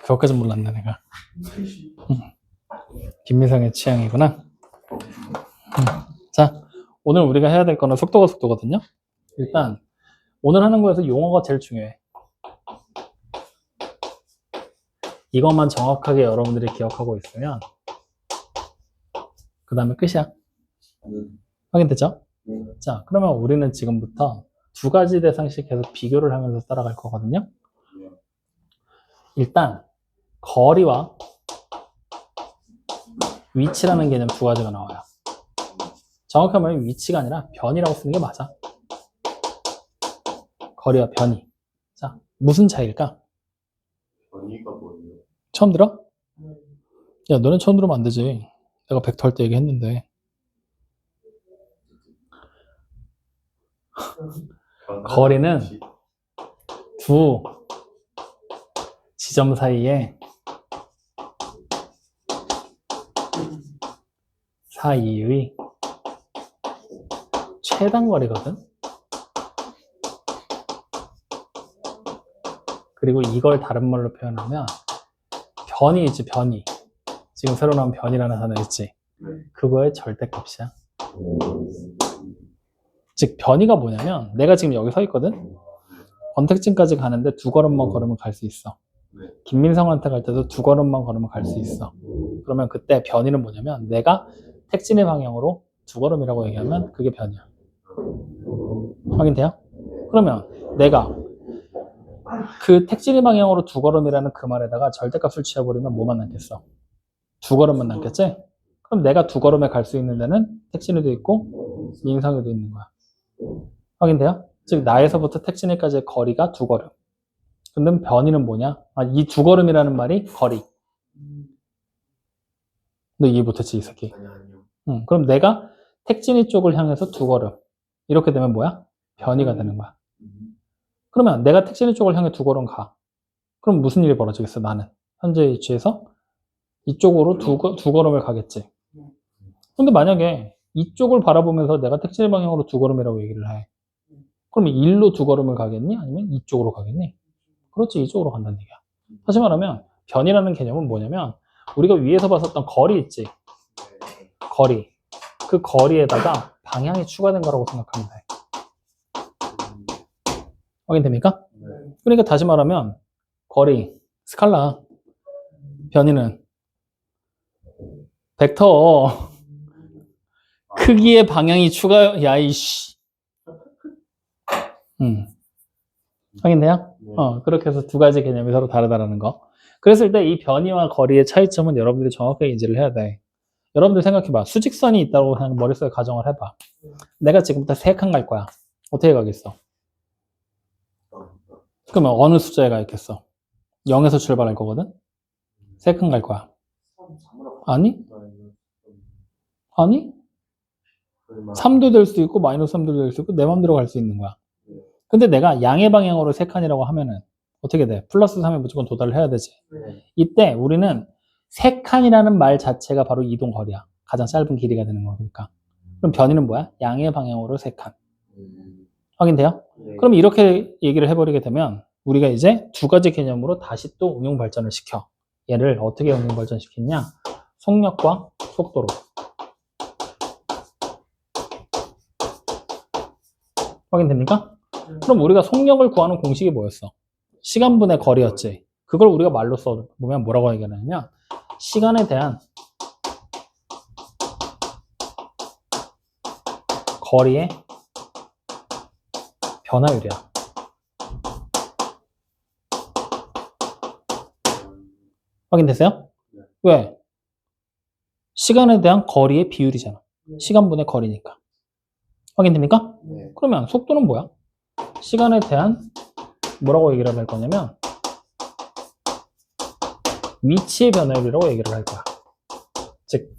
그것까지 몰랐네 내가. 김미성의 취향이구나. 자, 오늘 우리가 해야 될 거는 속도가 속도거든요. 일단 오늘 하는 거에서 용어가 제일 중요해. 이것만 정확하게 여러분들이 기억하고 있으면 그 다음에 끝이야. 확인됐죠? 자, 그러면 우리는 지금부터 두 가지 대상씩 계속 비교를 하면서 따라갈 거거든요. 일단 거리와 위치라는 개념 두 가지가 나와요. 정확히 말하면 위치가 아니라 변이라고 쓰는 게 맞아. 거리와 변이. 자, 무슨 차이일까? 변이가 뭐예요? 처음 들어? 야, 너네 처음 들으면 안 되지. 내가 벡터 할 때 얘기했는데. 거리는 두 지점 사이의 최단 거리거든. 그리고 이걸 다른 말로 표현하면 변이 있지, 변이. 지금 새로 나온 변이라는 단어 있지. 그거의 절대값이야. 즉 변이가 뭐냐면 내가 지금 여기 서 있거든. 권택진까지 가는데 두 걸음만 걸으면 갈 수 있어. 김민성한테 갈 때도 두 걸음만 걸으면 갈 수 있어. 그러면 그때 변이는 뭐냐면 내가 택진의 방향으로 두 걸음이라고 얘기하면 그게 변이야. 확인돼요? 그러면 내가 그 택진의 방향으로 두 걸음이라는 그 말에다가 절대값을 취해버리면 뭐만 남겠어? 두 걸음만 남겠지? 그럼 내가 두 걸음에 갈 수 있는 데는 택진에도 있고 민성에도 있는 거야. 확인돼요? 즉 나에서부터 택진에까지의 거리가 두 걸음. 근데 변이는 뭐냐? 이 두 걸음이라는 말이 거리. 너 이해 못했지 이 새끼? 아니요. 응, 그럼 내가 택진이 쪽을 향해서 두 걸음. 이렇게 되면 뭐야? 변이가 되는 거야. 그러면 내가 택진이 쪽을 향해 두 걸음 가. 그럼 무슨 일이 벌어지겠어? 나는 현재 위치에서 이쪽으로 두 걸음을 가겠지. 근데 만약에 이쪽을 바라보면서 내가 택진의 방향으로 두 걸음이라고 얘기를 해. 그러면 일로 두 걸음을 가겠니? 아니면 이쪽으로 가겠니? 그렇지, 이쪽으로 간다는 얘기야. 다시 말하면 변이라는 개념은 뭐냐면 우리가 위에서 봤었던 거리 있지. 거리. 그 거리에다가 방향이 추가된 거라고 생각하면 돼. 확인됩니까? 그러니까 다시 말하면 거리, 스칼라, 변이는 벡터 크기의 방향이 야 이씨. 확인돼요? 그렇게 해서 두 가지 개념이 서로 다르다는 거. 그랬을 때 이 변이와 거리의 차이점은 여러분들이 정확하게 인지를 해야 돼. 여러분들 생각해봐. 수직선이 있다고 그냥 머릿속에 가정을 해봐. 내가 지금부터 3칸 갈 거야. 어떻게 가겠어? 그러면 어느 숫자에 가 있겠어? 0에서 출발할 거거든? 3칸 갈 거야. 아니? 아니? 3도 될 수 있고 마이너스 3도 될 수 있고 내 맘대로 갈 수 있는 거야. 근데 내가 양의 방향으로 3칸이라고 하면은 어떻게 돼? 플러스 3에 무조건 도달을 해야 되지. 이때 우리는 3칸이라는 말 자체가 바로 이동 거리야. 가장 짧은 길이가 되는 거니까. 그럼 변이는 뭐야? 양의 방향으로 3칸. 확인돼요? 그럼 이렇게 얘기를 해버리게 되면 우리가 이제 두 가지 개념으로 다시 또 응용 발전을 시켜. 얘를 어떻게 응용 발전시키냐? 속력과 속도로. 확인됩니까? 그럼 우리가 속력을 구하는 공식이 뭐였어? 시간분의 거리였지. 그걸 우리가 말로 써보면 뭐라고 얘기하냐면 시간에 대한 거리의 변화율이야. 확인됐어요? 왜? 시간에 대한 거리의 비율이잖아. 시간분의 거리니까. 확인됩니까? 그러면 속도는 뭐야? 시간에 대한 뭐라고 얘기를 할 거냐면 위치의 변화율이라고 얘기를 할 거야. 즉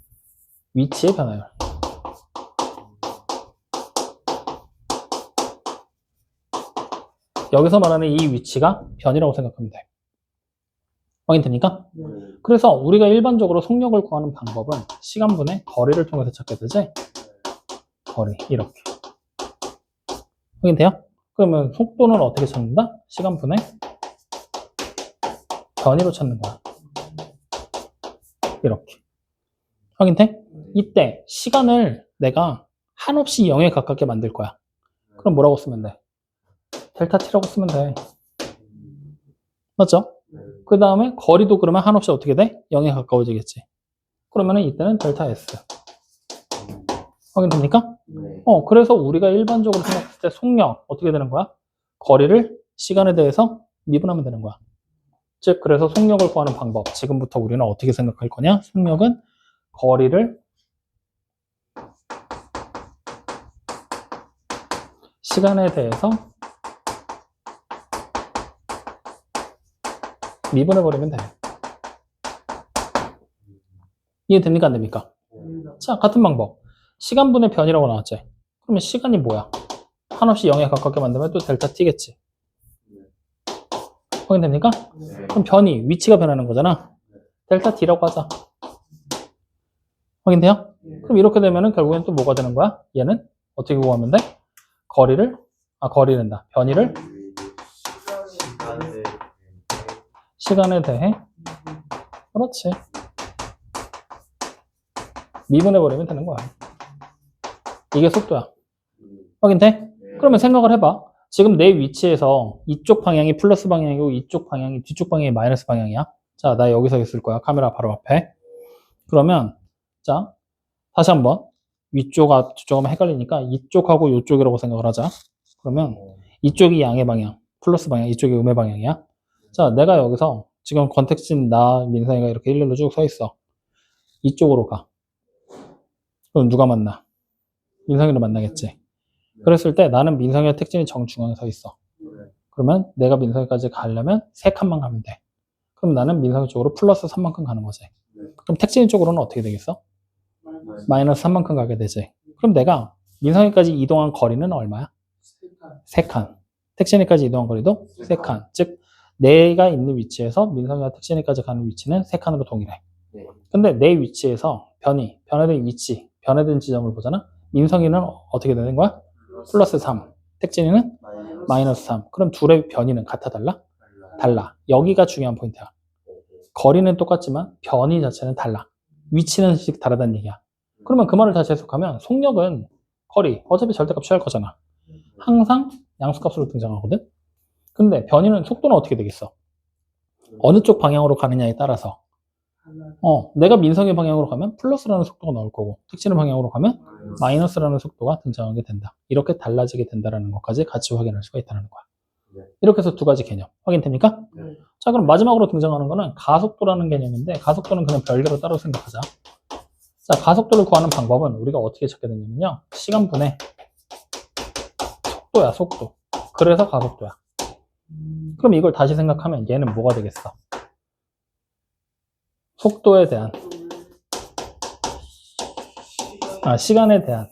위치의 변화율. 여기서 말하는 이 위치가 변이라고 생각하면 돼. 확인됩니까? 그래서 우리가 일반적으로 속력을 구하는 방법은 시간분의 거리를 통해서 찾게 되지? 거리, 이렇게. 확인돼요? 그러면 속도는 어떻게 찾는다? 시간분의 변이로 찾는 거야. 이렇게. 확인돼? 이때 시간을 내가 한없이 0에 가깝게 만들 거야. 그럼 뭐라고 쓰면 돼? 델타 t라고 쓰면 돼. 맞죠? 그 다음에 거리도 그러면 한없이 어떻게 돼? 0에 가까워지겠지. 그러면은 이때는 델타 S. 확인됩니까? 그래서 우리가 일반적으로 생각했을 때 속력 어떻게 되는 거야? 거리를 시간에 대해서 미분하면 되는 거야. 즉, 그래서 속력을 구하는 방법. 지금부터 우리는 어떻게 생각할 거냐? 속력은 거리를 시간에 대해서 미분해버리면 돼. 이해됩니까? 안 됩니까? 자, 같은 방법. 시간분의 변이라고 나왔지? 그러면 시간이 뭐야? 한없이 0에 가깝게 만들면 또 델타 t겠지. 확인됩니까? 그럼 변이, 위치가 변하는 거잖아. 델타 t라고 하자. 확인돼요? 그럼 이렇게 되면은 결국엔 또 뭐가 되는 거야? 얘는 어떻게 구하면 돼? 거리된다. 변이를 시간에 대해 그렇지. 미분해버리면 되는 거야. 이게 속도야. 확인돼? 그러면 생각을 해봐. 지금 내 위치에서 이쪽 방향이 플러스 방향이고 이쪽 방향이 뒤쪽 방향이 마이너스 방향이야. 자, 나 여기서 있을 거야. 카메라 바로 앞에. 그러면 자, 다시 한번 위쪽 앞쪽 하면 헷갈리니까 이쪽하고 이쪽이라고 생각을 하자. 그러면 이쪽이 양의 방향, 플러스 방향, 이쪽이 음의 방향이야. 자, 내가 여기서 지금 권택진 나 민성이가 이렇게 일렬로 쭉 서 있어. 이쪽으로 가. 그럼 누가 만나? 민성이를 만나겠지. 그랬을 때 나는 민성이와 택진이 정중앙에 서 있어. 그러면 내가 민성이까지 가려면 3칸만 가면 돼. 그럼 나는 민성이 쪽으로 플러스 3만큼 가는 거지. 그럼 택진이 쪽으로는 어떻게 되겠어? 마이너스 3만큼 가게 되지. 그럼 내가 민성이까지 이동한 거리는 얼마야? 3칸. 택진이까지 이동한 거리도 3칸. 즉 내가 있는 위치에서 민성이와 택진이까지 가는 위치는 3칸으로 동일해. 근데 내 위치에서 변화된 위치, 변화된 지점을 보잖아. 민성이는 어떻게 되는 거야? 플러스 3. 택진이는 마이너스 3. 그럼 둘의 변이는 같아 달라? 달라. 여기가 중요한 포인트야. 거리는 똑같지만 변이 자체는 달라. 위치는 다르다는 얘기야. 그러면 그 말을 다시 해석하면 속력은 거리, 어차피 절대값 취할 거잖아. 항상 양수값으로 등장하거든? 근데 변이는 속도는 어떻게 되겠어? 어느 쪽 방향으로 가느냐에 따라서 내가 민성의 방향으로 가면 플러스라는 속도가 나올 거고 택진의 방향으로 가면 마이너스라는 속도가 등장하게 된다. 이렇게 달라지게 된다는 것까지 같이 확인할 수가 있다는 거야. 이렇게 해서 두 가지 개념 확인됩니까? 자, 그럼 마지막으로 등장하는 거는 가속도라는 개념인데 가속도는 그냥 별개로 따로 생각하자. 자, 가속도를 구하는 방법은 우리가 어떻게 찾게 되냐면요. 시간분의 속도야, 속도. 그래서 가속도야. 그럼 이걸 다시 생각하면 얘는 뭐가 되겠어? 속도에 대한 시간에 대한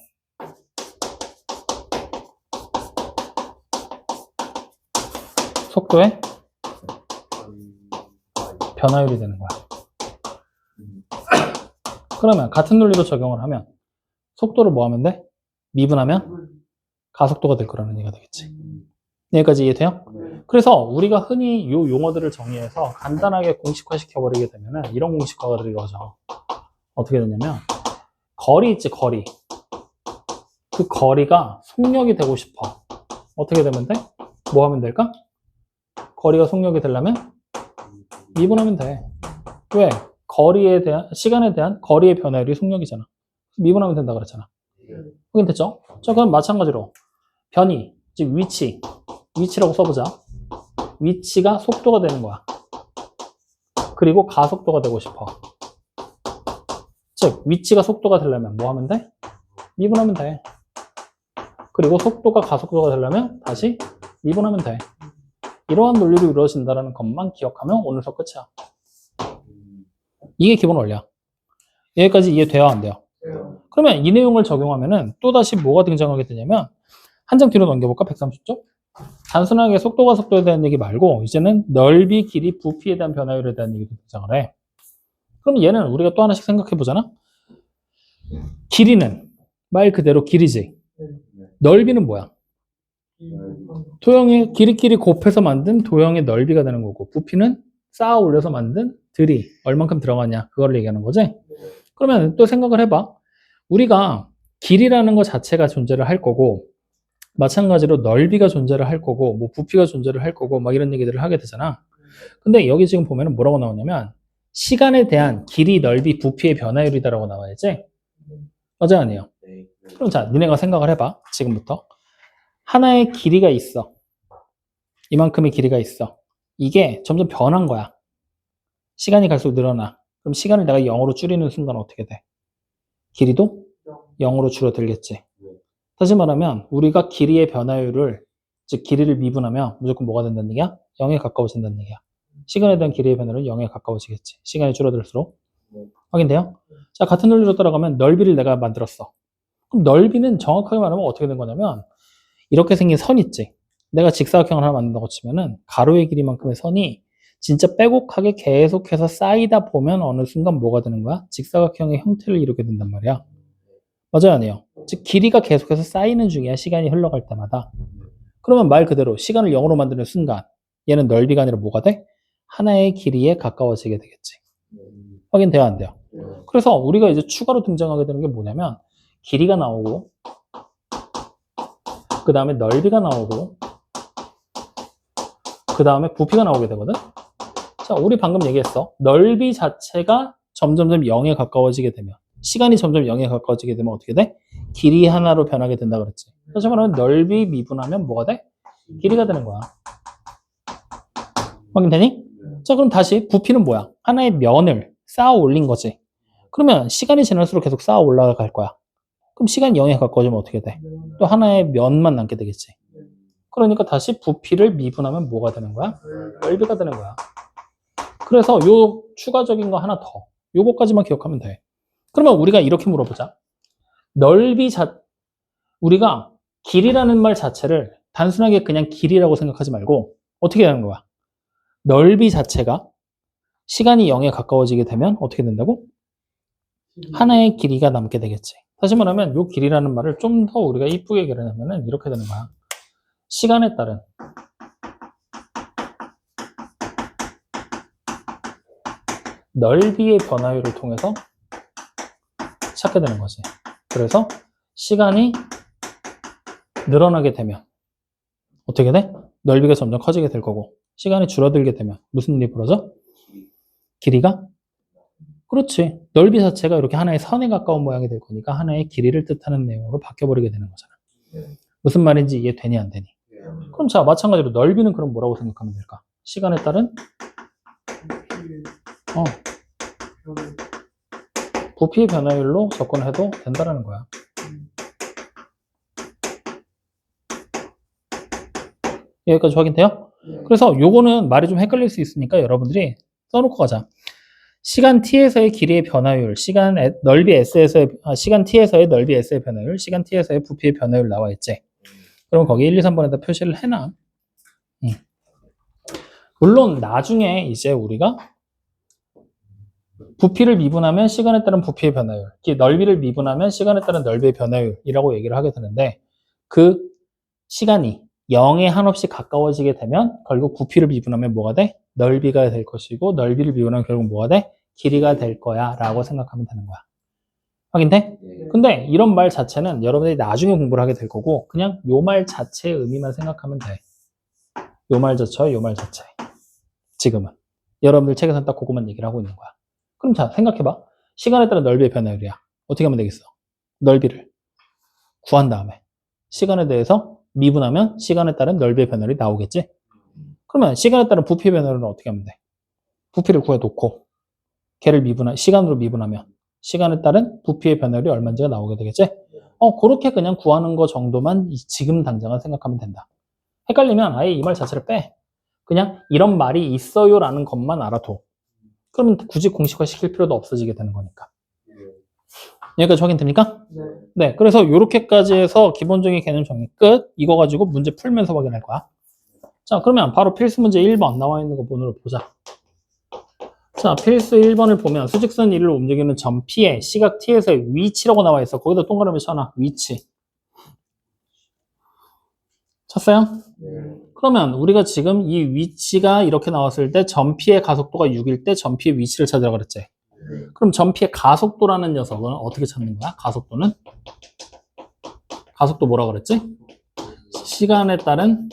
속도의 변화율이 되는 거야. 그러면 같은 논리로 적용을 하면 속도를 뭐 하면 돼? 미분하면 가속도가 될 거라는 얘기가 되겠지. 여기까지 이해돼요? 그래서 우리가 흔히 이 용어들을 정리해서 간단하게 공식화시켜버리게 되면 이런 공식화가 이루어져. 어떻게 되냐면 거리 있지, 거리. 그 거리가 속력이 되고 싶어. 어떻게 되면 돼? 뭐 하면 될까? 거리가 속력이 되려면 미분하면 돼. 왜? 거리에 대한, 시간에 대한 거리의 변화율이 속력이잖아. 미분하면 된다 그랬잖아. 확인됐죠? 자, 그럼 마찬가지로 변이, 즉 위치라고 써보자. 위치가 속도가 되는 거야. 그리고 가속도가 되고 싶어. 즉 위치가 속도가 되려면 뭐 하면 돼? 미분하면 돼. 그리고 속도가 가속도가 되려면 다시 미분하면 돼. 이러한 논리로 이루어진다는 것만 기억하면 오늘 수업 끝이야. 이게 기본 원리야. 여기까지 이해돼요, 안 돼요? 그러면 이 내용을 적용하면은 또다시 뭐가 등장하게 되냐면 한 장 뒤로 넘겨볼까? 130쪽? 단순하게 속도가 속도에 대한 얘기 말고 이제는 넓이, 길이, 부피에 대한 변화율에 대한 얘기도 등장을 해. 그럼 얘는 우리가 또 하나씩 생각해 보잖아. 길이는 말 그대로 길이지. 넓이는 뭐야? 도형의 길이끼리 곱해서 만든 도형의 넓이가 되는 거고 부피는 쌓아 올려서 만든 들이 얼만큼 들어가냐 그걸 얘기하는 거지. 그러면 또 생각을 해봐. 우리가 길이라는 것 자체가 존재를 할 거고 마찬가지로 넓이가 존재를 할 거고 뭐 부피가 존재를 할 거고 막 이런 얘기들을 하게 되잖아. 근데 여기 지금 보면은 뭐라고 나오냐면 시간에 대한 길이, 넓이, 부피의 변화율이다라고 나와야지. 맞아 아니에요? 그럼 자, 니네가 생각을 해봐. 지금부터 하나의 길이가 있어. 이만큼의 길이가 있어. 이게 점점 변한 거야. 시간이 갈수록 늘어나. 그럼 시간을 내가 0으로 줄이는 순간 어떻게 돼? 길이도 0으로 줄어들겠지. 다시 말하면 우리가 길이의 변화율을, 즉 길이를 미분하면 무조건 뭐가 된다는 얘기야? 0에 가까워진다는 얘기야. 시간에 대한 길이의 변화율은 0에 가까워지겠지. 시간이 줄어들수록. 확인돼요? 자, 같은 논리로 따라가면 넓이를 내가 만들었어. 그럼 넓이는 정확하게 말하면 어떻게 된 거냐면 이렇게 생긴 선 있지. 내가 직사각형을 하나 만든다고 치면은 가로의 길이만큼의 선이 진짜 빼곡하게 계속해서 쌓이다 보면 어느 순간 뭐가 되는 거야? 직사각형의 형태를 이루게 된단 말이야. 맞아요, 아니에요? 즉 길이가 계속해서 쌓이는 중이야. 시간이 흘러갈 때마다. 그러면 말 그대로 시간을 0으로 만드는 순간 얘는 넓이가 아니라 뭐가 돼? 하나의 길이에 가까워지게 되겠지. 확인돼요, 안 돼요? 그래서 우리가 이제 추가로 등장하게 되는 게 뭐냐면 길이가 나오고 그 다음에 넓이가 나오고 그 다음에 부피가 나오게 되거든. 자, 우리 방금 얘기했어. 넓이 자체가 점점점 0에 가까워지게 되면 시간이 점점 0에 가까워지게 되면 어떻게 돼? 길이 하나로 변하게 된다 그랬지. 다시 말하면 넓이 미분하면 뭐가 돼? 길이가 되는 거야. 확인되니? 자, 그럼 다시 부피는 뭐야? 하나의 면을 쌓아 올린 거지. 그러면 시간이 지날수록 계속 쌓아 올라갈 거야. 그럼 시간이 0에 가까워지면 어떻게 돼? 또 하나의 면만 남게 되겠지. 그러니까 다시 부피를 미분하면 뭐가 되는 거야? 넓이가 되는 거야. 그래서 요 추가적인 거 하나 더. 요거까지만 기억하면 돼. 그러면 우리가 이렇게 물어보자. 우리가 길이라는 말 자체를 단순하게 그냥 길이라고 생각하지 말고 어떻게 되는 거야? 넓이 자체가 시간이 0에 가까워지게 되면 어떻게 된다고? 하나의 길이가 남게 되겠지. 다시 말하면 요 길이라는 말을 좀 더 우리가 이쁘게 얘기하려면 이렇게 되는 거야. 시간에 따른 넓이의 변화율을 통해서 찾게 되는 거지. 그래서 시간이 늘어나게 되면 어떻게 돼? 넓이가 점점 커지게 될 거고 시간이 줄어들게 되면 무슨 일이 벌어져? 길이가? 그렇지. 넓이 자체가 이렇게 하나의 선에 가까운 모양이 될 거니까 하나의 길이를 뜻하는 내용으로 바뀌어버리게 되는 거잖아. 무슨 말인지 이해되니 안 되니? 그럼 자, 마찬가지로 넓이는 그럼 뭐라고 생각하면 될까? 시간에 따른 부피의 변화율로 접근해도 된다는 거야. 여기까지 확인돼요? 그래서 요거는 말이 좀 헷갈릴 수 있으니까 여러분들이 써놓고 가자. 시간 t에서의 길이의 변화율, 시간 t에서의 넓이 s의 변화율, 시간 t에서의 부피의 변화율 나와 있지. 그럼 거기 1, 2, 3번에다 표시를 해놔. 물론 나중에 이제 우리가 부피를 미분하면 시간에 따른 부피의 변화율, 넓이를 미분하면 시간에 따른 넓이의 변화율이라고 얘기를 하게 되는데 그 시간이 0에 한없이 가까워지게 되면 결국 부피를 미분하면 뭐가 돼? 넓이가 될 것이고 넓이를 미분하면 결국 뭐가 돼? 길이가 될 거야 라고 생각하면 되는 거야. 확인돼? 근데 이런 말 자체는 여러분들이 나중에 공부를 하게 될 거고 그냥 요 말 자체의 의미만 생각하면 돼. 요 말 자체, 요 말 자체. 지금은. 여러분들 책에서는 딱 그것만 얘기를 하고 있는 거야. 그럼 자, 생각해봐. 시간에 따른 넓이의 변화율이야. 어떻게 하면 되겠어? 넓이를 구한 다음에 시간에 대해서 미분하면 시간에 따른 넓이의 변화율이 나오겠지? 그러면 시간에 따른 부피의 변화율은 어떻게 하면 돼? 부피를 구해놓고 걔를 시간으로 미분하면 시간에 따른 부피의 변화율이 얼마인지가 나오게 되겠지? 그렇게 그냥 구하는 거 정도만 지금 당장은 생각하면 된다. 헷갈리면 아예 이 말 자체를 빼. 그냥 이런 말이 있어요 라는 것만 알아둬. 그러면 굳이 공식화 시킬 필요도 없어지게 되는 거니까. 여기까지 확인됩니까? 네. 그래서 이렇게까지 해서 기본적인 개념 정리 끝. 이거 가지고 문제 풀면서 확인할 거야. 자, 그러면 바로 필수 문제 1번 나와 있는 거 본으로 보자. 자, 필수 1번을 보면 수직선 1을 움직이는 점 P에 시각 T에서의 위치라고 나와 있어. 거기다 동그라미 쳐놔. 위치. 쳤어요? 그러면 우리가 지금 이 위치가 이렇게 나왔을 때 전피의 가속도가 6일 때 전피의 위치를 찾으라 그랬지. 그럼 전피의 가속도라는 녀석은 어떻게 찾는 거야? 가속도는? 가속도 뭐라 그랬지? 시간에 따른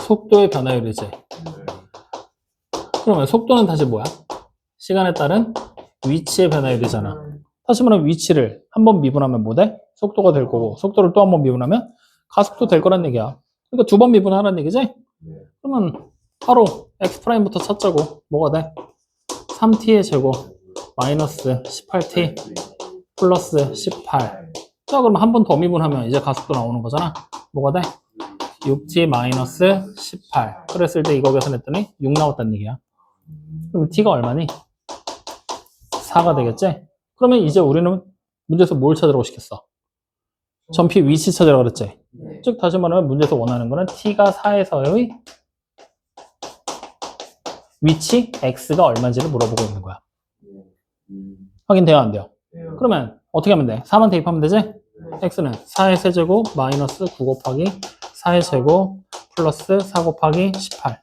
속도의 변화율이지. 그러면 속도는 다시 뭐야? 시간에 따른 위치의 변화율이잖아. 다시 말하면 위치를 한번 미분하면 뭐 돼? 속도가 될 거고, 속도를 또 한 번 미분하면 가속도 될 거란 얘기야. 그러니까 두 번 미분하라는 얘기지? 그러면 바로 x'부터 찾자고. 뭐가 돼? 3t의 제곱 마이너스 18t 플러스 18. 자, 그럼 한 번 더 미분하면 이제 가속도 나오는 거잖아. 뭐가 돼? 6t 마이너스 18. 그랬을 때 이거 계산했더니 6 나왔다는 얘기야. 그럼 t가 얼마니? 4가 되겠지? 그러면 이제 우리는 문제에서 뭘 찾으라고 시켰어? 전피 위치 찾으라고 그랬지? 즉 다시 말하면 문제에서 원하는 거는 t가 4에서의 위치 x가 얼마인지를 물어보고 있는 거야. 확인돼요, 안 돼요? 그러면 어떻게 하면 돼? 4만 대입하면 되지? x는 4의 세제곱 마이너스 9 곱하기 4의 제곱 플러스 4 곱하기 18.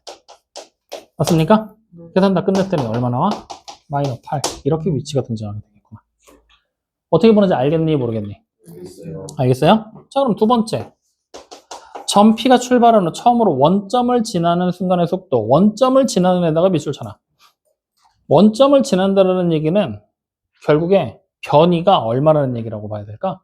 맞습니까? 계산 다 끝냈더니 얼마 나와? 마이너스 8. 이렇게 위치가 등장하게 되겠구나. 어떻게 보는지 알겠니? 모르겠니? 알겠어요? 자, 그럼 두 번째. 전피가 출발한 후 처음으로 원점을 지나는 순간의 속도. 원점을 지나는 데다가 밑줄 쳐놔. 원점을 지난다는 얘기는 결국에 변이가 얼마라는 얘기라고 봐야 될까?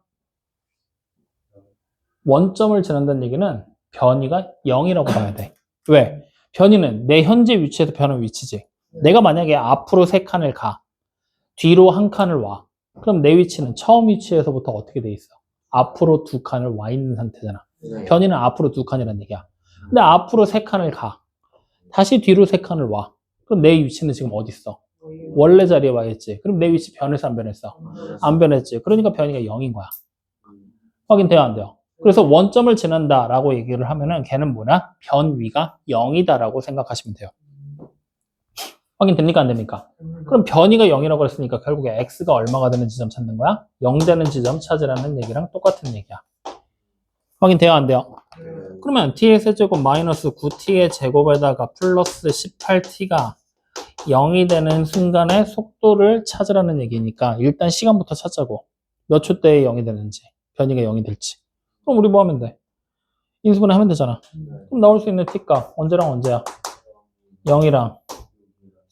원점을 지난다는 얘기는 변이가 0이라고 봐야 돼. 왜? 변이는 내 현재 위치에서 변한 위치지. 내가 만약에 앞으로 3칸을 가, 뒤로 1칸을 와. 그럼 내 위치는 처음 위치에서부터 어떻게 돼 있어? 앞으로 2칸을 와 있는 상태잖아. 변이는 앞으로 2칸이라는 얘기야. 근데 앞으로 3칸을 가, 다시 뒤로 3칸을 와. 그럼 내 위치는 지금 어디 있어? 원래 자리에 와 있지. 그럼 내 위치 변했어, 안 변했어? 안 변했지. 그러니까 변이가 0인 거야. 확인돼요, 안 돼요? 그래서 원점을 지난다라고 얘기를 하면은 걔는 뭐냐? 변위가 0이다라고 생각하시면 돼요. 확인됩니까, 안 됩니까? 그럼 변이가 0이라고 했으니까 결국에 x가 얼마가 되는 지점 찾는 거야? 0 되는 지점 찾으라는 얘기랑 똑같은 얘기야. 확인돼요, 안 돼요? 그러면 t의 세제곱 마이너스 9t의 제곱에다가 플러스 18t가 0이 되는 순간의 속도를 찾으라는 얘기니까 일단 시간부터 찾자고. 몇 초 때에 0이 되는지, 변이가 0이 될지. 그럼 우리 뭐 하면 돼? 인수분해 하면 되잖아. 그럼 나올 수 있는 t가 언제랑 언제야? 0이랑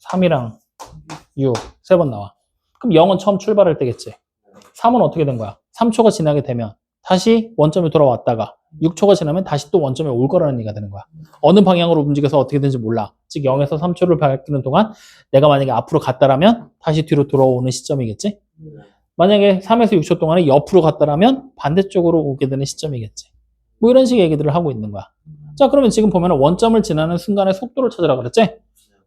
3이랑 6, 3번 나와. 그럼 0은 처음 출발할 때겠지. 3은 어떻게 된 거야? 3초가 지나게 되면 다시 원점에 돌아왔다가 6초가 지나면 다시 또 원점에 올 거라는 얘기가 되는 거야. 어느 방향으로 움직여서 어떻게 되는지 몰라. 즉 0에서 3초를 바뀌는 동안 내가 만약에 앞으로 갔다라면 다시 뒤로 돌아오는 시점이겠지. 만약에 3에서 6초 동안에 옆으로 갔다라면 반대쪽으로 오게 되는 시점이겠지. 뭐 이런 식의 얘기들을 하고 있는 거야. 자, 그러면 지금 보면 원점을 지나는 순간의 속도를 찾으라 그랬지?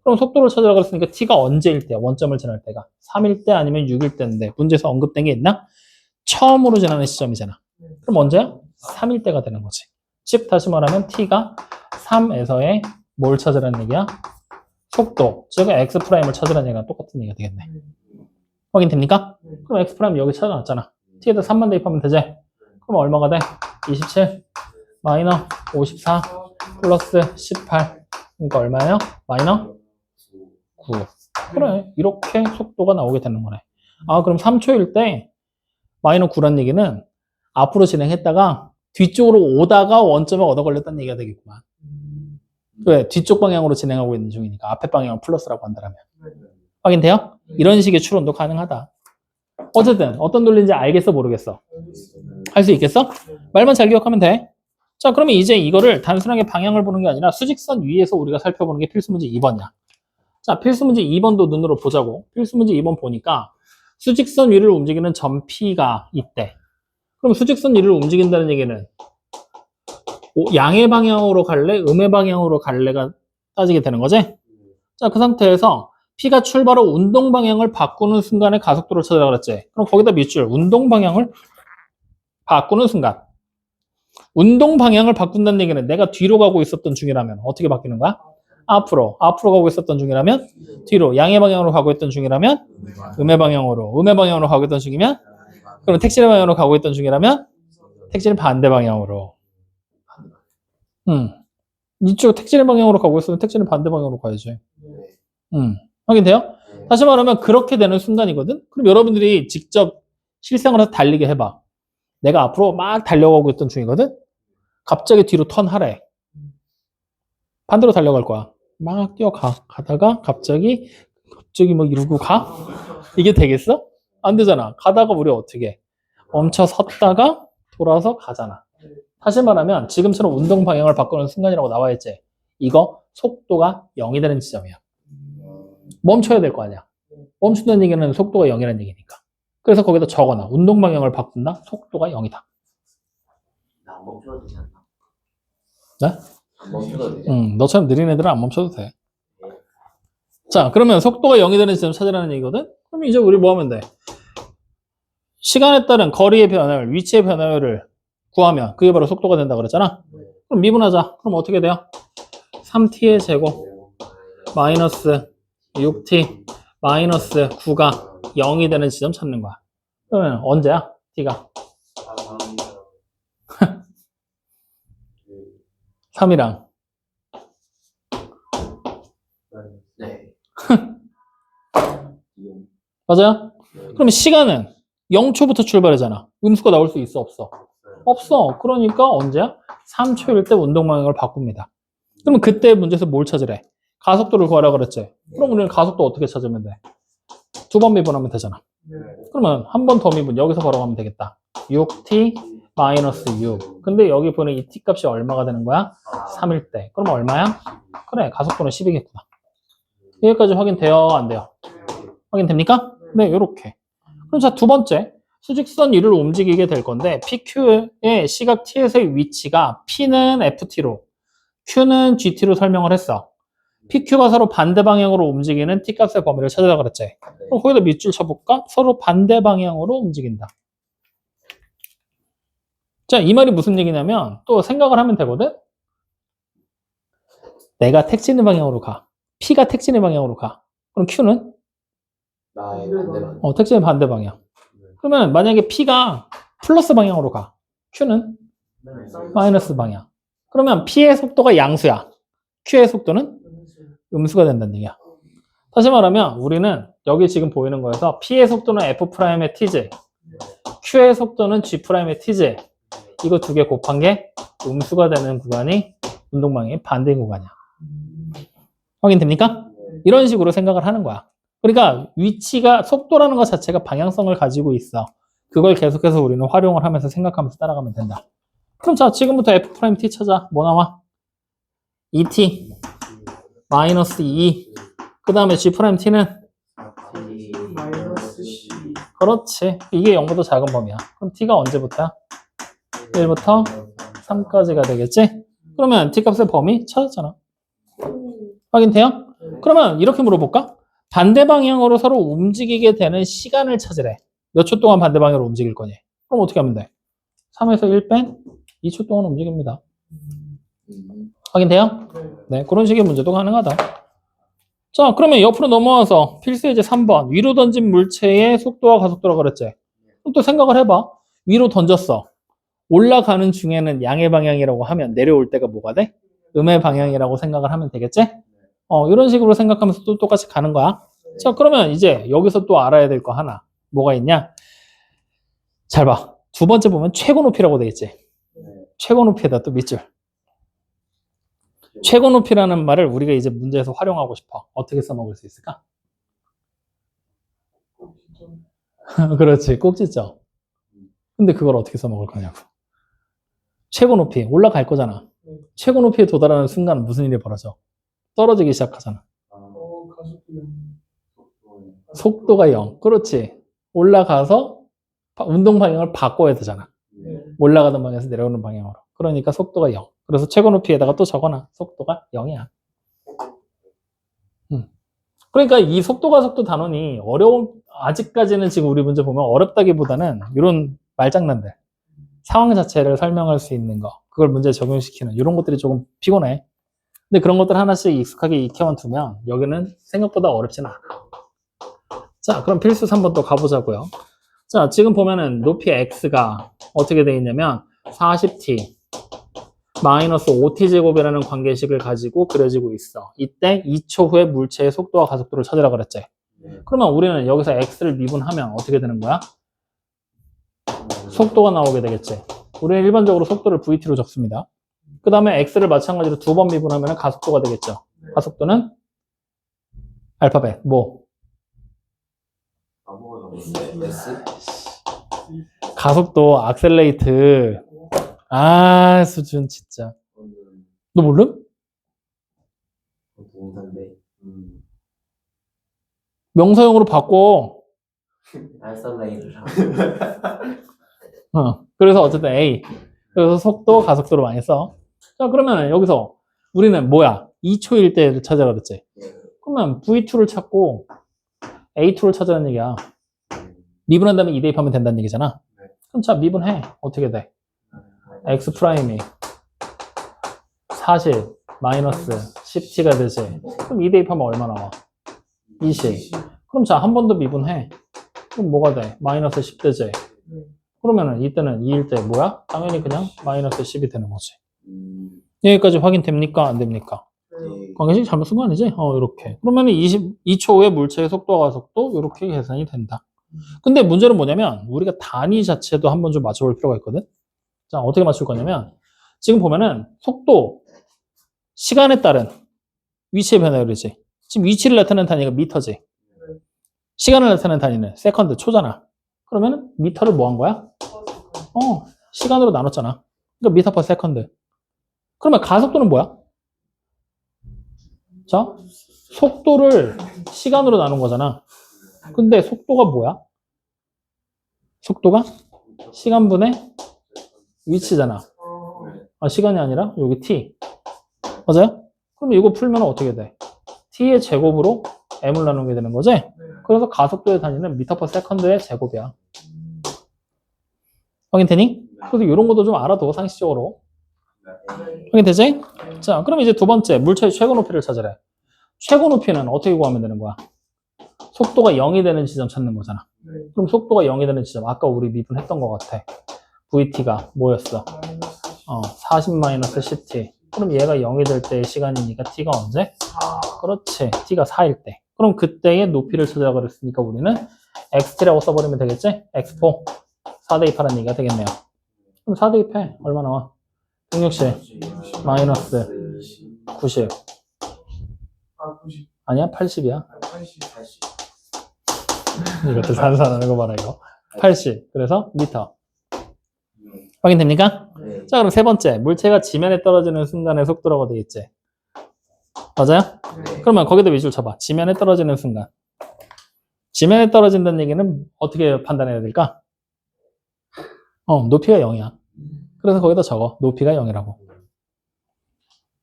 그럼 속도를 찾으라 그랬으니까 t가 언제일 때야? 원점을 지날 때가 3일 때 아니면 6일 때인데 문제에서 언급된 게 있나? 처음으로 지나는 시점이잖아. 그럼 언제야? 3일 때가 되는 거지. 즉 다시 말하면 t가 3에서의 뭘 찾으라는 얘기야? 속도, 즉 x'을 찾으라는 얘기랑 똑같은 얘기가 되겠네. 확인됩니까? 그럼 x' 여기 찾아놨잖아. t에다 3만 대입하면 되지? 그럼 얼마가 돼? 27 마이너 54 플러스 18. 그러니까 얼마예요? 마이너 9. 그래, 이렇게 속도가 나오게 되는 거네. 아, 그럼 3초일 때 마이너 9란 얘기는 앞으로 진행했다가 뒤쪽으로 오다가 원점에 얻어 걸렸다는 얘기가 되겠구만. 왜? 뒤쪽 방향으로 진행하고 있는 중이니까 앞에 방향은 플러스라고 한다면. 확인돼요? 이런 식의 추론도 가능하다. 어쨌든 어떤 논리인지 알겠어, 모르겠어? 할 수 있겠어? 말만 잘 기억하면 돼. 자, 그러면 이제 이거를 단순하게 방향을 보는 게 아니라 수직선 위에서 우리가 살펴보는 게 필수문제 2번이야. 자, 필수문제 2번도 눈으로 보자고. 필수문제 2번 보니까 수직선 위를 움직이는 전피가 있대. 그럼 수직선 위를 움직인다는 얘기는 양의 방향으로 갈래? 음의 방향으로 갈래가 따지게 되는 거지? 자, 그 상태에서 P가 출발 후 운동 방향을 바꾸는 순간에 가속도를 찾으라 그랬지? 그럼 거기다 밑줄, 운동 방향을 바꾸는 순간. 운동 방향을 바꾼다는 얘기는 내가 뒤로 가고 있었던 중이라면 어떻게 바뀌는 거야? 앞으로 가고 있었던 중이라면 뒤로, 양의 방향으로 가고 있던 중이라면 음의 방향으로 가고 있던 중이면 그럼 택시의 방향으로 가고 있던 중이라면 택시는 반대 방향으로. 이쪽 택진의 방향으로 가고 있으면 택진의 반대 방향으로 가야지. 확인돼요? 다시 말하면 그렇게 되는 순간이거든? 그럼 여러분들이 직접 실생활에서 달리게 해봐. 내가 앞으로 막 달려가고 있던 중이거든? 갑자기 뒤로 턴하래. 반대로 달려갈 거야. 막 뛰어가. 가다가 갑자기 뭐 이러고 가? 이게 되겠어? 안 되잖아. 가다가 우리 어떻게 해? 멈춰 섰다가 돌아서 가잖아. 다시 말하면 지금처럼 운동 방향을 바꾸는 순간이라고 나와 있지. 이거 속도가 0이 되는 지점이야. 멈춰야 될 거 아니야. 멈춘다는 얘기는 속도가 0이라는 얘기니까. 그래서 거기다 적어놔. 운동 방향을 바꾼다. 속도가 0이다. 안 멈춰도 되지 않나? 네? 안 멈춰도 되지 않나? 너처럼 느린 애들은 안 멈춰도 돼. 자, 그러면 속도가 0이 되는 지점 찾으라는 얘기거든? 그럼 이제 우리 뭐 하면 돼? 시간에 따른 거리의 변화율, 위치의 변화율을 구하면 그게 바로 속도가 된다 그랬잖아? 그럼 미분하자. 그럼 어떻게 돼요? 3t의 제곱 마이너스 6t 마이너스 9가 0이 되는 지점 찾는 거야. 그러면 언제야? t가 3이랑 네. 맞아요? 그러면 시간은 0초부터 출발하잖아. 음수가 나올 수 있어, 없어? 없어. 그러니까 언제야? 3초일 때 운동 방향을 바꿉니다. 그러면 그때 문제에서 뭘 찾으래? 가속도를 구하라 그랬지? 그럼 우리는 가속도 어떻게 찾으면 돼? 두 번 미분하면 되잖아. 그러면 한 번 더 미분 여기서 걸어가면 되겠다. 6t 마이너스 6. 근데 여기 보는 이 t 값이 얼마가 되는 거야? 3일 때. 그럼 얼마야? 그래, 가속도는 10이겠구나. 여기까지 확인돼요? 안 돼요? 확인됩니까? 네, 요렇게. 그럼 자, 두 번째. 수직선 위를 움직이게 될 건데 PQ의 시각 T에서의 위치가 P는 FT로 Q는 GT로 설명을 했어. PQ가 서로 반대 방향으로 움직이는 T값의 범위를 찾으라 그랬지. 그럼 거기다 밑줄 쳐볼까? 서로 반대 방향으로 움직인다. 자, 이 말이 무슨 얘기냐면 또 생각을 하면 되거든? 내가 택지는 방향으로 가. P가 택지는 방향으로 가. 그럼 Q는? 나의 반대방. 택지는 반대 방향. 그러면 만약에 P가 플러스 방향으로 가. Q는? 마이너스 방향. 그러면 P의 속도가 양수야. Q의 속도는? 음수가 된다는 얘기야. 다시 말하면 우리는 여기 지금 보이는 거에서 P의 속도는 F'의 Tj, Q의 속도는 G'의 Tj. 이거 두 개 곱한 게 음수가 되는 구간이 운동방향의 반대인 구간이야. 확인됩니까? 이런 식으로 생각을 하는 거야. 그러니까 위치가 속도라는 것 자체가 방향성을 가지고 있어. 그걸 계속해서 우리는 활용을 하면서 생각하면서 따라가면 된다. 그럼 자, 지금부터 F'T 찾아. 뭐 나와? 2t 마이너스 2. 그 다음에 G'T는? 그렇지. 이게 0보다 작은 범위야. 그럼 T가 언제부터야? 1부터 3까지가 되겠지? 그러면 T값의 범위 찾았잖아. 확인돼요? 그러면 이렇게 물어볼까? 반대 방향으로 서로 움직이게 되는 시간을 찾으래. 몇 초 동안 반대 방향으로 움직일 거니? 그럼 어떻게 하면 돼? 3에서 1 뺀 2초 동안 움직입니다. 확인돼요? 네, 그런 식의 문제도 가능하다. 자, 그러면 옆으로 넘어와서 필수 예제 3번. 위로 던진 물체의 속도와 가속도라고 그랬지? 그럼 또 생각을 해봐. 위로 던졌어. 올라가는 중에는 양의 방향이라고 하면 내려올 때가 뭐가 돼? 음의 방향이라고 생각을 하면 되겠지? 이런 식으로 생각하면서 또 똑같이 가는 거야. 자, 그러면 이제 여기서 또 알아야 될 거 하나. 뭐가 있냐? 잘 봐. 두 번째 보면 최고 높이라고 돼 있지? 최고 높이에다 또 밑줄. 최고 높이라는 말을 우리가 이제 문제에서 활용하고 싶어. 어떻게 써먹을 수 있을까? 그렇지. 꼭지점. 근데 그걸 어떻게 써먹을 거냐고. 최고 높이. 올라갈 거잖아. 최고 높이에 도달하는 순간 무슨 일이 벌어져? 떨어지기 시작하잖아. 속도가 0. 그렇지. 올라가서 운동 방향을 바꿔야 되잖아. 올라가는 방향에서 내려오는 방향으로. 그러니까 속도가 0. 그래서 최고 높이에다가 또 적어놔. 속도가 0이야. 그러니까 이 속도가 속도 단원이 아직까지는 지금 우리 문제 보면 어렵다기보다는 이런 말장난들. 상황 자체를 설명할 수 있는 거. 그걸 문제에 적용시키는 이런 것들이 조금 피곤해. 근데 그런 것들 하나씩 익숙하게 익혀만 두면 여기는 생각보다 어렵진 않아. 자, 그럼 필수 3번 또 가보자고요. 자, 지금 보면은 높이 x가 어떻게 되어 있냐면 40t 마이너스 5t제곱이라는 관계식을 가지고 그려지고 있어. 이때 2초 후에 물체의 속도와 가속도를 찾으라 그랬지. 그러면 우리는 여기서 x를 미분하면 어떻게 되는 거야? 속도가 나오게 되겠지. 우리는 일반적으로 속도를 vt로 적습니다. 그 다음에 x를 마찬가지로 두 번 미분하면 가속도가 되겠죠. 가속도는 알파벳 뭐? 아무거나 S? 가속도 악셀레이트. 아 수준 진짜. 너 모름? 동사인데 명사형으로 바꿔. 알살레이트랑 그래서 어쨌든 A. 그래서 속도, 가속도로 많이 써. 자, 그러면 여기서 우리는 뭐야? 2초일 때를 찾아라 그랬지. 그러면 V2를 찾고 A2를 찾으라는 얘기야. 미분한 다음에 2 대입하면 된다는 얘기잖아. 그럼 자, 미분해. 어떻게 돼? X 프라임이 40 마이너스 10t가 되지. 그럼 2 대입하면 얼마 나와? 20. 그럼 자, 한 번 더 미분해. 그럼 뭐가 돼? 마이너스 10 되지. 그러면은 이때는 2일 때 뭐야? 당연히 그냥 마이너스 10이 되는 거지. 여기까지 확인됩니까? 안 됩니까? 관계식 잘못 쓴 거 아니지? 이렇게. 그러면은 2초 후에 물체의 속도와 가속도 이렇게 계산이 된다. 근데 문제는 뭐냐면 우리가 단위 자체도 한번 좀 맞춰볼 필요가 있거든. 자, 어떻게 맞출 거냐면 지금 보면은 속도, 시간에 따른 위치의 변화를 그러지. 지금 위치를 나타내는 단위가 미터지. 시간을 나타내는 단위는 세컨드, 초잖아. 그러면 미터를 뭐 한 거야? 시간으로 나눴잖아. 그러니까 미터 퍼 세컨드. 그러면 가속도는 뭐야? 자, 속도를 시간으로 나눈 거잖아. 근데 속도가 뭐야? 속도가 시간분의 위치잖아. 시간이 아니라 여기 t. 맞아요? 그럼 이거 풀면 어떻게 돼? t의 제곱으로 m을 나누게 되는 거지? 그래서 가속도의 단위는 미터 퍼 세컨드의 제곱이야. 확인되니? 그래서 이런 것도 좀 알아둬, 상식적으로. 확인되지? 자, 그럼 이제 두 번째, 물체의 최고 높이를 찾으래. 최고 높이는 어떻게 구하면 되는 거야? 속도가 0이 되는 지점 찾는 거잖아. 그럼 속도가 0이 되는 지점, 아까 우리 미분했던 것 같아. VT가 뭐였어? 40-10t. 그럼 얘가 0이 될 때의 시간이니까 t가 언제? 그렇지, t가 4일 때. 그럼 그때의 높이를 찾으라고 그랬으니까 우리는 xt라고 써버리면 되겠지? x4. 4 대입하라는 얘기가 되겠네요. 그럼 4 대입해. 얼마 나와? 160 마이너스 90. 아니야, 80이야. 이것도 산산하는 거 봐라, 이거. 80. 그래서 미터. 확인됩니까? 네. 자, 그럼 세 번째. 물체가 지면에 떨어지는 순간의 속도라고 되겠지. 맞아요? 그러면 거기다 위주를 쳐봐. 지면에 떨어지는 순간. 지면에 떨어진다는 얘기는 어떻게 판단해야 될까? 높이가 0이야. 그래서 거기다 적어. 높이가 0이라고.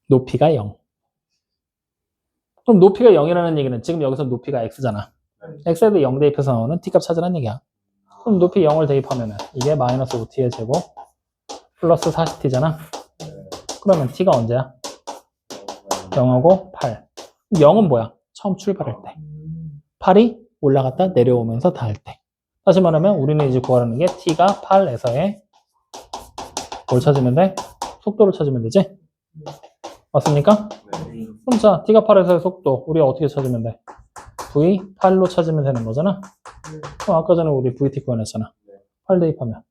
높이가 0. 그럼 높이가 0이라는 얘기는 지금 여기서 높이가 x잖아. x에도 0 대입해서 나오는 t값 찾으라는 얘기야. 그럼 높이 0을 대입하면은 이게 마이너스 5t의 제곱 플러스 40t잖아. 그러면 t가 언제야? 0하고 8. 0은 뭐야? 처음 출발할 때. 8이 올라갔다 내려오면서 닿을 때. 다시 말하면 우리는 이제 구하라는 게 t가 8에서의 뭘 찾으면 돼? 속도를 찾으면 되지? 맞습니까? 그럼 자, t가 8에서의 속도 우리가 어떻게 찾으면 돼? v8로 찾으면 되는 거잖아. 그럼 아까 전에 우리 vt 구해냈잖아. 8 대입하면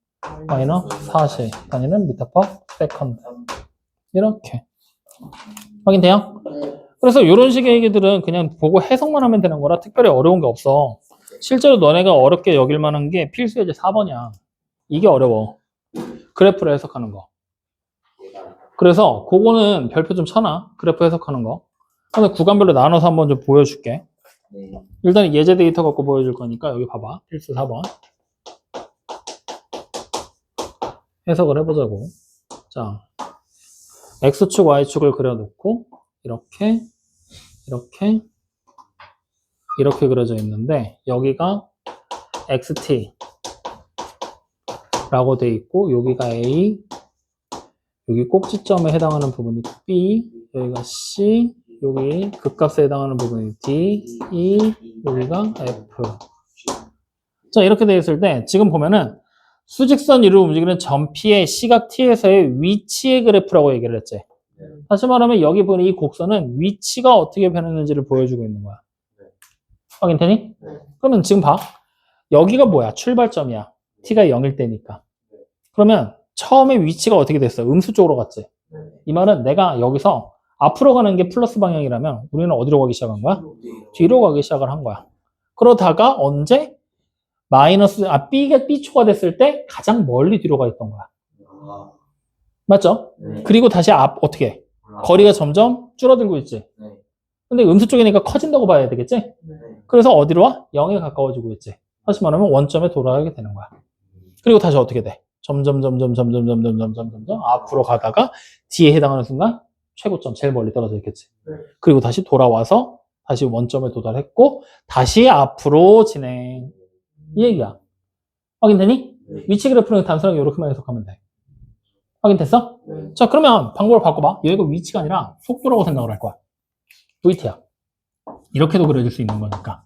마이너스 40 단위는 미터 퍼 세컨드. 이렇게 확인돼요? 그래서 이런 식의 얘기들은 그냥 보고 해석만 하면 되는 거라 특별히 어려운 게 없어. 실제로 너네가 어렵게 여길 만한 게 필수 예제 4번이야. 이게 어려워. 그래프를 해석하는 거. 그래서 그거는 별표 좀 쳐놔. 그래프 해석하는 거. 그래서 구간별로 나눠서 한번 좀 보여줄게. 일단 예제 데이터 갖고 보여줄 거니까 여기 봐봐. 필수 4번. 해석을 해보자고. 자, X축, Y축을 그려놓고 이렇게 이렇게 그려져 있는데 여기가 XT 라고 돼 있고 여기가 A, 여기 꼭지점에 해당하는 부분이 B, 여기가 C, 여기 극값에 해당하는 부분이 D, E, 여기가 F. 자, 이렇게 돼 있을 때 지금 보면은 수직선 위로 움직이는 점피의 시각 t에서의 위치의 그래프라고 얘기를 했지. 다시 말하면 여기 보는 이 곡선은 위치가 어떻게 변했는지를 보여주고 있는 거야. 확인되니? 그러면 지금 봐. 여기가 뭐야? 출발점이야. t가 0일 때니까. 그러면 처음에 위치가 어떻게 됐어? 음수 쪽으로 갔지. 이 말은 내가 여기서 앞으로 가는 게 플러스 방향이라면 우리는 어디로 가기 시작한 거야? 뒤로 가기 시작을 한 거야. 그러다가 언제? B초가 됐을 때 가장 멀리 뒤로 가 있던 거야. 맞죠? 그리고 다시 어떻게 해? 거리가 점점 줄어들고 있지. 근데 음수 쪽이니까 커진다고 봐야 되겠지? 그래서 어디로 와? 0에 가까워지고 있지. 다시 말하면 원점에 돌아가게 되는 거야. 그리고 다시 어떻게 돼? 점점 앞으로 가다가 D에 해당하는 순간 최고점 제일 멀리 떨어져 있겠지. 그리고 다시 돌아와서 다시 원점에 도달했고 다시 앞으로 진행. 이 얘기야. 확인되니? 위치 그래프는 단순하게 이렇게만 해석하면 돼. 확인됐어? 자, 그러면 방법을 바꿔봐. 여기가 위치가 아니라 속도라고 생각을 할 거야. VT야. 이렇게도 그려질 수 있는 거니까.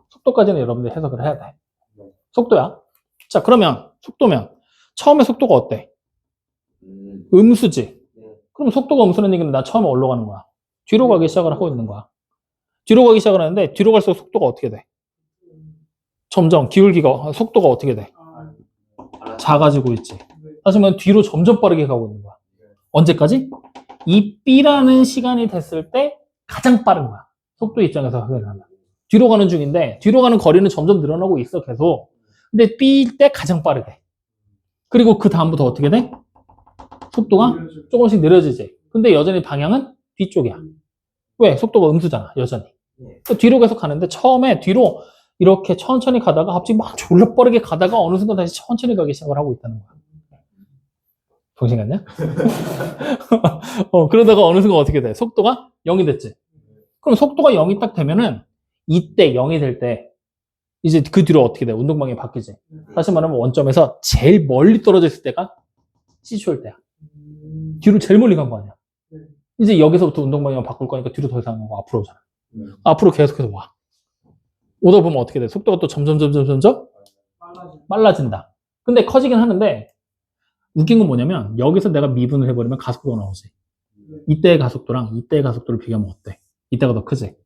속도까지는 여러분들 해석을 해야 돼. 속도야. 자, 그러면 속도면 처음에 속도가 어때? 음수지. 그럼 속도가 음수라는 얘기는 나 처음에 어디로 가는 거야? 뒤로 가기 시작을 하고 있는 거야. 뒤로 가기 시작을 하는데 뒤로 갈수록 속도가 어떻게 돼? 점점 기울기가 속도가 어떻게 돼? 작아지고 있지. 다시 말하면 뒤로 점점 빠르게 가고 있는 거야. 언제까지? 이 B라는 시간이 됐을 때 가장 빠른 거야. 속도 입장에서 확인을 하면. 뒤로 가는 중인데 뒤로 가는 거리는 점점 늘어나고 있어 계속. 근데 B일 때 가장 빠르게. 그리고 그 다음부터 어떻게 돼? 속도가 조금씩 느려지지. 근데 여전히 방향은 뒤쪽이야. 왜? 속도가 음수잖아. 여전히. 뒤로 계속 가는데 처음에 뒤로 이렇게 천천히 가다가 갑자기 막 졸라 빠르게 가다가 어느 순간 다시 천천히 가기 시작을 하고 있다는 거야. 정신 같냐? 그러다가 어느 순간 어떻게 돼? 속도가 0이 됐지. 그럼 속도가 0이 딱 되면은 이때 0이 될 때 이제 그 뒤로 어떻게 돼? 운동 방향이 바뀌지. 다시 말하면 원점에서 제일 멀리 떨어져 있을 때가 C초일 때야. 뒤로 제일 멀리 간 거 아니야. 이제 여기서부터 운동 방향을 바꿀 거니까 뒤로 더 이상 가고 앞으로 오잖아. 앞으로 계속해서 와. 오다 보면 어떻게 돼? 속도가 또 점점 빨라진다. 근데 커지긴 하는데 웃긴 건 뭐냐면 여기서 내가 미분을 해버리면 가속도가 나오지. 이때의 가속도랑 이때의 가속도를 비교하면 어때? 이때가 더 크지.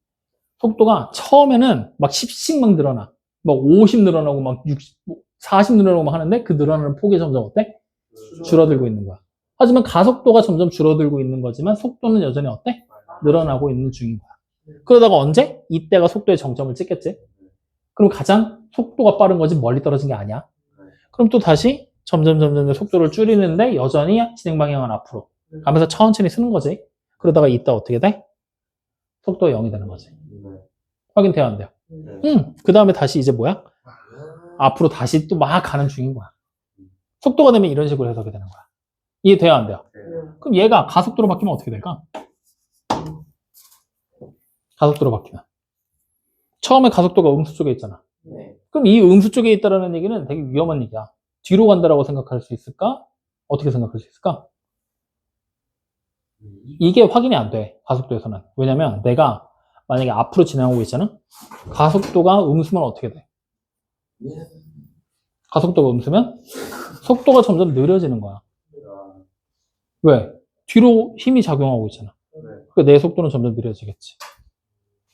속도가 처음에는 막 10씩 막 늘어나. 막 50 늘어나고 막 60, 40 늘어나고 막 하는데 그 늘어나는 폭이 점점 어때? 줄어들고 있는 거야. 하지만 가속도가 점점 줄어들고 있는 거지만 속도는 여전히 어때? 늘어나고 있는 중인 거야. 그러다가 언제? 이때가 속도의 정점을 찍겠지? 그럼 가장 속도가 빠른 거지 멀리 떨어진 게 아니야. 그럼 또 다시 점점 속도를 줄이는데 여전히 진행 방향은 앞으로 가면서 천천히 쓰는 거지. 그러다가 이따 어떻게 돼? 속도가 0이 되는 거지. 확인돼야 안 돼요? 그 다음에 다시 이제 뭐야? 앞으로 다시 또 막 가는 중인 거야. 속도가 되면 이런 식으로 해석이 되는 거야. 이해돼야 안 돼요? 그럼 얘가 가속도로 바뀌면 어떻게 될까? 가속도로 바뀌면 처음에 가속도가 음수 쪽에 있잖아. 그럼 이 음수 쪽에 있다는 얘기는 되게 위험한 얘기야. 뒤로 간다라고 생각할 수 있을까? 어떻게 생각할 수 있을까? 이게 확인이 안 돼. 가속도에서는. 왜냐면 내가 만약에 앞으로 진행하고 있잖아. 가속도가 음수면 어떻게 돼? 가속도가 음수면 속도가 점점 느려지는 거야. 왜? 뒤로 힘이 작용하고 있잖아. 그러니까 내 속도는 점점 느려지겠지.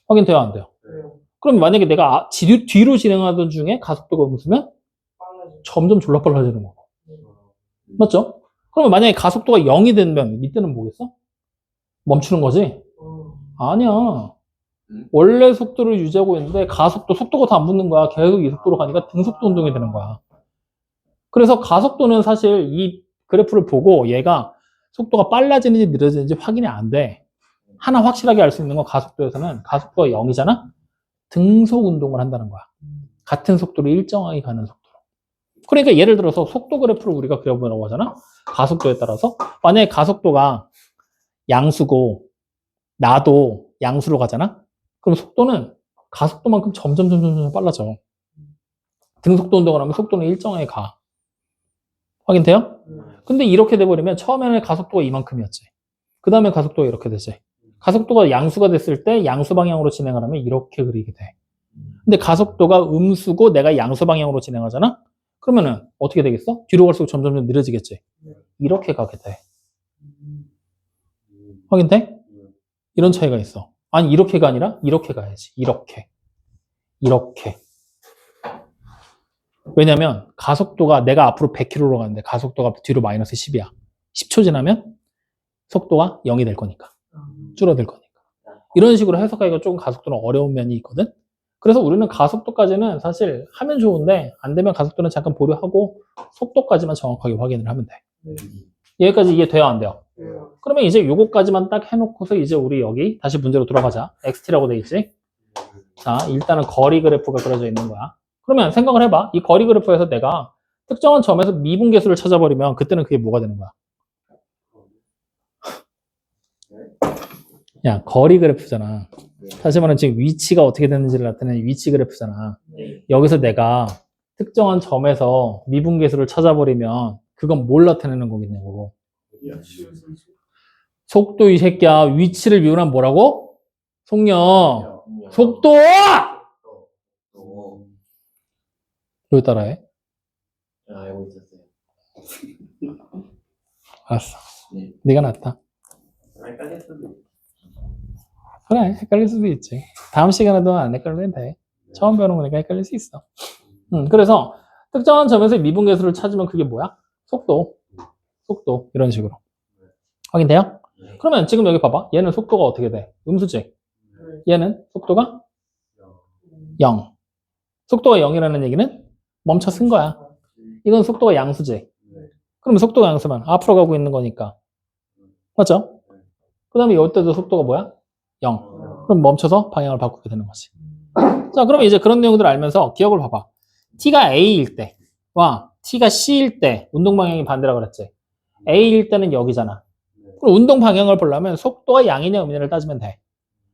확인돼야 안 돼요? 그럼 만약에 내가 뒤로 진행하던 중에 가속도가 음수면 점점 졸라 빨라지는 거고. 맞죠? 그러면 만약에 가속도가 0이 되면 이때는 뭐겠어? 멈추는 거지? 아니야. 원래 속도를 유지하고 있는데 속도가 더 안 붙는 거야. 계속 이 속도로 가니까 등속도 운동이 되는 거야. 그래서 가속도는 사실 이 그래프를 보고 얘가 속도가 빨라지는지 느려지는지 확인이 안 돼. 하나 확실하게 알 수 있는 건 가속도에서는 가속도가 0이잖아? 등속 운동을 한다는 거야. 같은 속도로 일정하게 가는 속도로. 그러니까 예를 들어서 속도 그래프를 우리가 그려보라고 하잖아? 가속도에 따라서. 만약에 가속도가 양수고 나도 양수로 가잖아? 그럼 속도는 가속도만큼 점점 빨라져. 등속도 운동을 하면 속도는 일정하게 가. 확인돼요? 근데 이렇게 돼버리면 처음에는 가속도가 이만큼이었지. 그 다음에 가속도가 이렇게 되지. 가속도가 양수가 됐을 때 양수 방향으로 진행을 하면 이렇게 그리게 돼. 근데 가속도가 음수고 내가 양수 방향으로 진행하잖아? 그러면은 어떻게 되겠어? 뒤로 갈수록 점점 느려지겠지. 이렇게 가게 돼. 확인돼? 이런 차이가 있어. 아니 이렇게가 아니라 이렇게 가야지. 이렇게. 왜냐면 가속도가 내가 앞으로 100km로 가는데 가속도가 뒤로 마이너스 10이야. 10초 지나면 속도가 0이 될 거니까. 줄어들 거니까. 이런 식으로 해석하기가 조금 가속도는 어려운 면이 있거든. 그래서 우리는 가속도까지는 사실 하면 좋은데 안 되면 가속도는 잠깐 보류하고 속도까지만 정확하게 확인을 하면 돼. 여기까지 이해 돼요, 안 돼요? 그러면 이제 요거까지만 딱 해놓고서 이제 우리 여기 다시 문제로 들어가자. XT라고 돼 있지? 자, 일단은 거리 그래프가 그려져 있는 거야. 그러면 생각을 해봐. 이 거리 그래프에서 내가 특정한 점에서 미분계수를 찾아버리면 그때는 그게 뭐가 되는 거야? 야, 거리 그래프잖아. 다시 말하면 지금 위치가 어떻게 되는지를 나타내는 위치 그래프잖아. 여기서 내가 특정한 점에서 미분계수를 찾아버리면 그건 뭘 나타내는 거겠냐고. 속도 이 새끼야. 위치를 미분하면 뭐라고? 속력. 속도! 왜 따라해? 알고 있었어요. 알았어. 네. 네가 낫다. 헷갈릴 수도 있어요. 그래, 헷갈릴 수도 있지. 다음 시간에도 안 헷갈리면 돼. 처음 배우는 거니까 헷갈릴 수 있어. 그래서 특정한 점에서 미분계수를 찾으면 그게 뭐야? 속도. 이런 식으로. 확인돼요? 그러면 지금 여기 봐봐. 얘는 속도가 어떻게 돼? 음수지? 얘는 속도가 0. 속도가 0이라는 얘기는 멈춰 쓴 거야. 이건 속도가 양수지? 그럼 속도가 양수면 앞으로 가고 있는 거니까. 맞죠? 그 다음에 이때도 속도가 뭐야? 0. 그럼 멈춰서 방향을 바꾸게 되는 거지. 자, 그러면 이제 그런 내용들을 알면서 기억을 봐봐. T가 A일 때와 T가 C일 때 운동 방향이 반대라고 그랬지. A일 때는 여기잖아. 그럼 운동 방향을 보려면 속도가 양이냐 음이냐를 따지면 돼.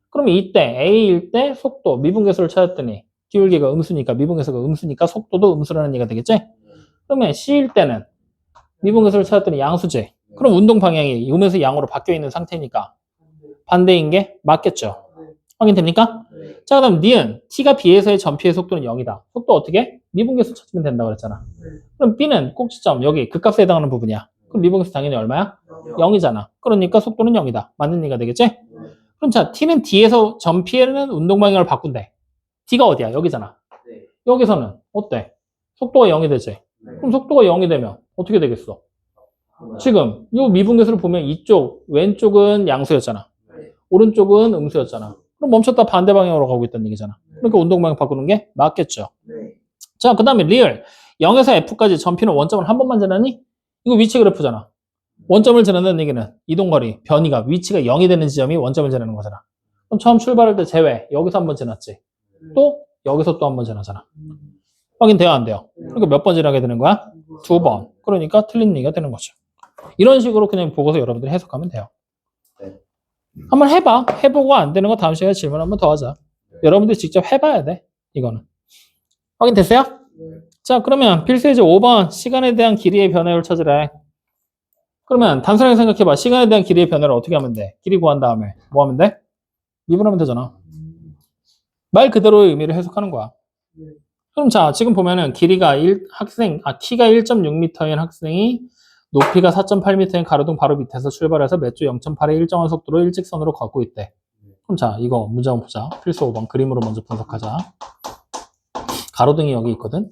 그러면 이때 A일 때 속도 미분계수를 찾았더니 기울기가 음수니까 미분계수가 음수니까 속도도 음수라는 얘기가 되겠지? 그러면 C일 때는 미분계수를 찾았더니 양수지. 그럼 운동 방향이 음에서 양으로 바뀌어 있는 상태니까 반대인 게 맞겠죠. 확인됩니까? 자, 그 다음 니은 T가 B에서의 전피의 속도는 0이다. 속도 어떻게? 미분계수 찾으면 된다 그랬잖아. 그럼 B는 꼭지점 여기 극값에 해당하는 부분이야. 그럼 미분계수 당연히 얼마야? 0이잖아. 그러니까 속도는 0이다. 맞는 얘기가 되겠지? 그럼 자, T는 D에서 전피에는 운동 방향을 바꾼대. D가 어디야? 여기잖아. 여기서는 어때? 속도가 0이 되지? 그럼 속도가 0이 되면 어떻게 되겠어? 지금 이 미분계수를 보면 이쪽 왼쪽은 양수였잖아. 오른쪽은 음수였잖아. 그럼 멈췄다 반대 방향으로 가고 있다는 얘기잖아. 그러니까 운동 방향 바꾸는 게 맞겠죠. 자, 그 다음에 리얼 0에서 F까지 전피는 원점을 한 번만 지나니? 이거 위치 그래프잖아. 원점을 지난다는 얘기는 이동거리, 변이가 위치가 0이 되는 지점이 원점을 지나는 거잖아. 그럼 처음 출발할 때 제외 여기서 한 번 지났지. 또 여기서 또 한 번 지나잖아. 확인돼요 안 돼요? 그러니까 몇 번 지나게 되는 거야? 2번. 그러니까 틀린 얘기가 되는 거죠. 이런 식으로 그냥 보고서 여러분들이 해석하면 돼요. 한번 해봐. 해보고 안 되는 거 다음 시간에 질문 한번 더 하자. 여러분들이 직접 해봐야 돼. 이거는. 확인됐어요? 자, 그러면 필수예제 5번 시간에 대한 길이의 변화를 찾으래. 그러면 단순하게 생각해봐. 시간에 대한 길이의 변화를 어떻게 하면 돼? 길이 구한 다음에 뭐 하면 돼? 미분하면 되잖아. 말 그대로의 의미를 해석하는 거야. 그럼 자, 지금 보면은 길이가 키가 1.6m인 학생이 높이가 4.8m인 가로등 바로 밑에서 출발해서 몇 주 0.8의 일정한 속도로 일직선으로 걷고 있대. 그럼 자, 이거 문제 한번 보자. 필수 5번 그림으로 먼저 분석하자. 가로등이 여기 있거든.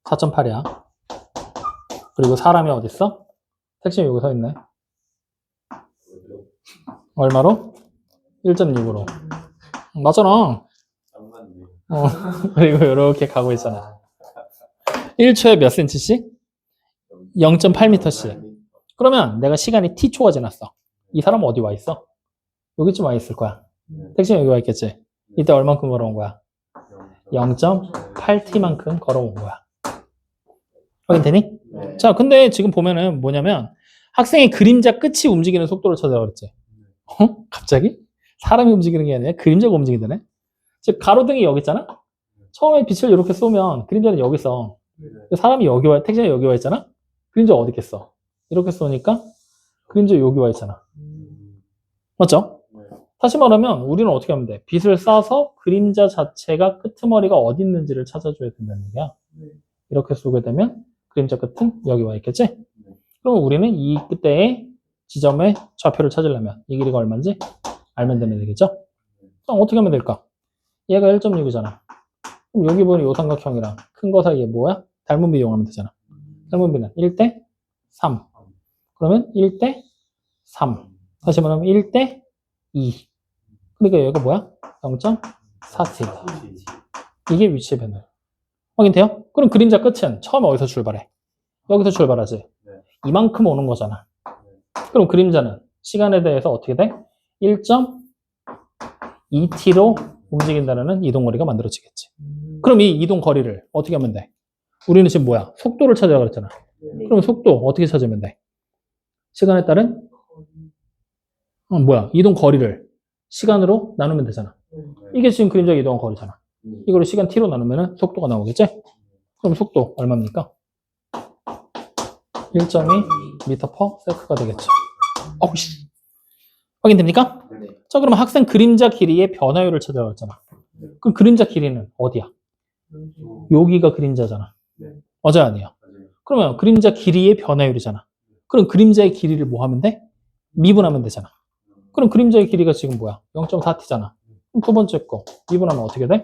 4.8이야. 그리고 사람이 어디 있어? 택시는 여기 서 있네. 얼마로? 1.6으로. 맞잖아. 그리고 이렇게 가고 있잖아. 1초에 몇 센치씩? 0.8m씩. 그러면 내가 시간이 t초가 지났어. 이 사람은 어디 와 있어? 여기쯤 와 있을 거야. 택시는 여기 와 있겠지? 이때 얼만큼 걸어온 거야? 0.8t만큼 걸어온 거야. 확인되니? 자, 근데 지금 보면은 뭐냐면 학생의 그림자 끝이 움직이는 속도를 찾아라 그랬지. 갑자기? 사람이 움직이는 게 아니라 그림자가 움직이더네. 즉 가로등이 여기 있잖아. 처음에 빛을 이렇게 쏘면 그림자는 여기 있어. 사람이 여기 와, 택시가 여기 와 있잖아. 그림자 어디 있겠어? 이렇게 쏘니까 그림자 여기 와 있잖아. 맞죠? 다시 말하면 우리는 어떻게 하면 돼? 빛을 쏴서 그림자 자체가 끄트머리가 어디 있는지를 찾아줘야 된다는 얘기야. 이렇게 쏘게 되면 그림자 끝은 여기 와 있겠지? 그럼 우리는 이 끝에 지점의 좌표를 찾으려면 이 길이가 얼마인지 알면 되면 되겠죠? 그럼 어떻게 하면 될까? 얘가 1.6이잖아. 그럼 여기 보는 이 삼각형이랑 큰 거 사이에 뭐야? 닮은비 이용하면 되잖아. 닮은비는 1대 3. 그러면 1대 3. 다시 말하면 1대 2. 그러니까 여기가 뭐야? 0.4t. 이게 위치의 변화예요. 확인돼요? 그럼 그림자 끝은 처음에 어디서 출발해? 여기서 출발하지. 이만큼 오는 거잖아. 그럼 그림자는 시간에 대해서 어떻게 돼? 1.2t로 움직인다는 이동거리가 만들어지겠지. 그럼 이 이동거리를 어떻게 하면 돼? 우리는 지금 뭐야? 속도를 찾으라고 그랬잖아. 그럼 속도 어떻게 찾으면 돼? 시간에 따른 이동거리를 시간으로 나누면 되잖아. 이게 지금 그림자 이동한 거리잖아. 이거를 시간 t로 나누면 속도가 나오겠지? 그럼 속도 얼마입니까? 1.2 m per sec가 되겠죠. 어우씨. 확인됩니까? 네. 자, 그러면 학생 그림자 길이의 변화율을 찾으라고 했잖아. 그럼 그림자 길이는 어디야? 여기가 그림자잖아. 맞아요, 아니에요? 그러면 그림자 길이의 변화율이잖아. 그럼 그림자의 길이를 뭐 하면 돼? 미분하면 되잖아. 그럼 그림자의 길이가 지금 뭐야? 0.4t잖아. 그럼 두 번째 거 미분하면 어떻게 돼?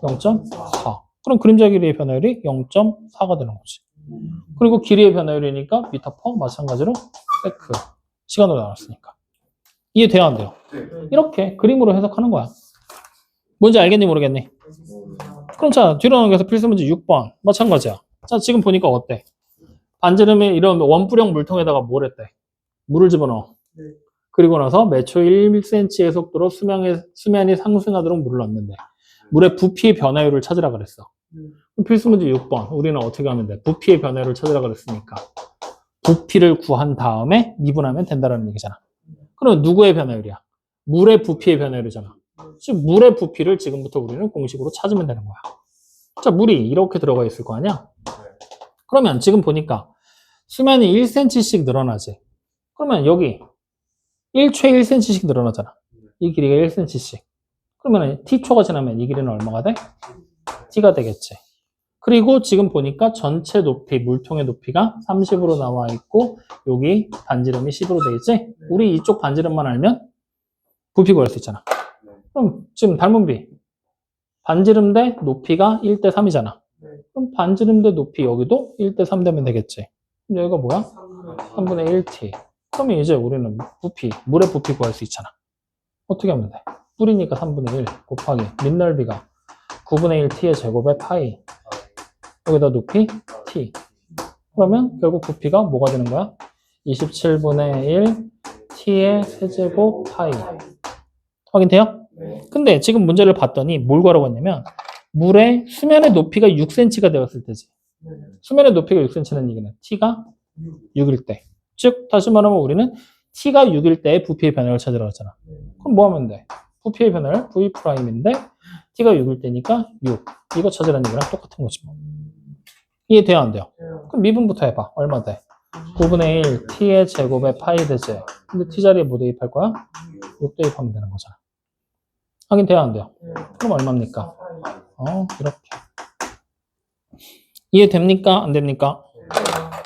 0.4. 그럼 그림자 길이의 변화율이 0.4가 되는 거지. 그리고 길이의 변화율이니까 미터 퍼 마찬가지로 세크. 시간으로 나눴으니까. 이해돼야 안 돼요? 이렇게 그림으로 해석하는 거야. 뭔지 알겠니 모르겠니? 그럼 자, 뒤로 넘겨서 필수 문제 6번. 마찬가지야. 자, 지금 보니까 어때? 반지름에 이런 원뿔형 물통에다가 뭘 했대? 물을 집어넣어. 그리고 나서 매초 1cm의 속도로 수면이 상승하도록 물을 넣는데 물의 부피의 변화율을 찾으라 그랬어. 필수 문제 6번. 우리는 어떻게 하면 돼? 부피의 변화율을 찾으라 그랬으니까 부피를 구한 다음에 미분하면 된다는 얘기잖아. 그럼 누구의 변화율이야? 물의 부피의 변화율이잖아. 즉 물의 부피를 지금부터 우리는 공식으로 찾으면 되는 거야. 자, 물이 이렇게 들어가 있을 거 아니야? 그러면 지금 보니까 수면이 1cm씩 늘어나지. 그러면 여기 1초에 1cm씩 늘어나잖아. 이 길이가 1cm씩. 그러면 t초가 지나면 이 길이는 얼마가 돼? t가 되겠지. 그리고 지금 보니까 전체 높이, 물통의 높이가 30으로 나와 있고 여기 반지름이 10으로 되겠지? 우리 이쪽 반지름만 알면 부피 구할 수 있잖아. 그럼 지금 닮은비 반지름 대 높이가 1대 3이잖아. 그럼 반지름 대 높이 여기도 1대 3 되면 되겠지. 그럼 여기가 뭐야? 3분의 1t. 그러면 이제 우리는 부피, 물의 부피 구할 수 있잖아. 어떻게 하면 돼? 뿌리니까 3분의 1 곱하기 밑넓이가 9분의 1t의 제곱에 파이. 여기다 높이 t. 그러면 결국 부피가 뭐가 되는 거야? 27분의 1 t의 세제곱 파이. 확인돼요? 근데 지금 문제를 봤더니 뭘 구하라고 했냐면 물의 수면의 높이가 6cm가 되었을 때지. 수면의 높이가 6cm는 얘기는 t가 6일 때. 즉 다시 말하면 우리는 t가 6일 때의 부피의 변화를 찾으라고 했잖아. 그럼 뭐 하면 돼? 부피의 변화를 v'인데 t가 6일 때니까 6. 이거 찾으라는 얘기랑 똑같은 거지 뭐. 이해돼야 안 돼요? 그럼 미분부터 해봐. 얼마 돼? 9분의 1 t의 제곱에 파이 되지. 근데 t 자리에 뭐 대입할 거야? 6 대입하면 되는 거잖아. 하긴 돼야 안 돼요? 그럼 얼마입니까? 이렇게. 이해됩니까? 안 됩니까?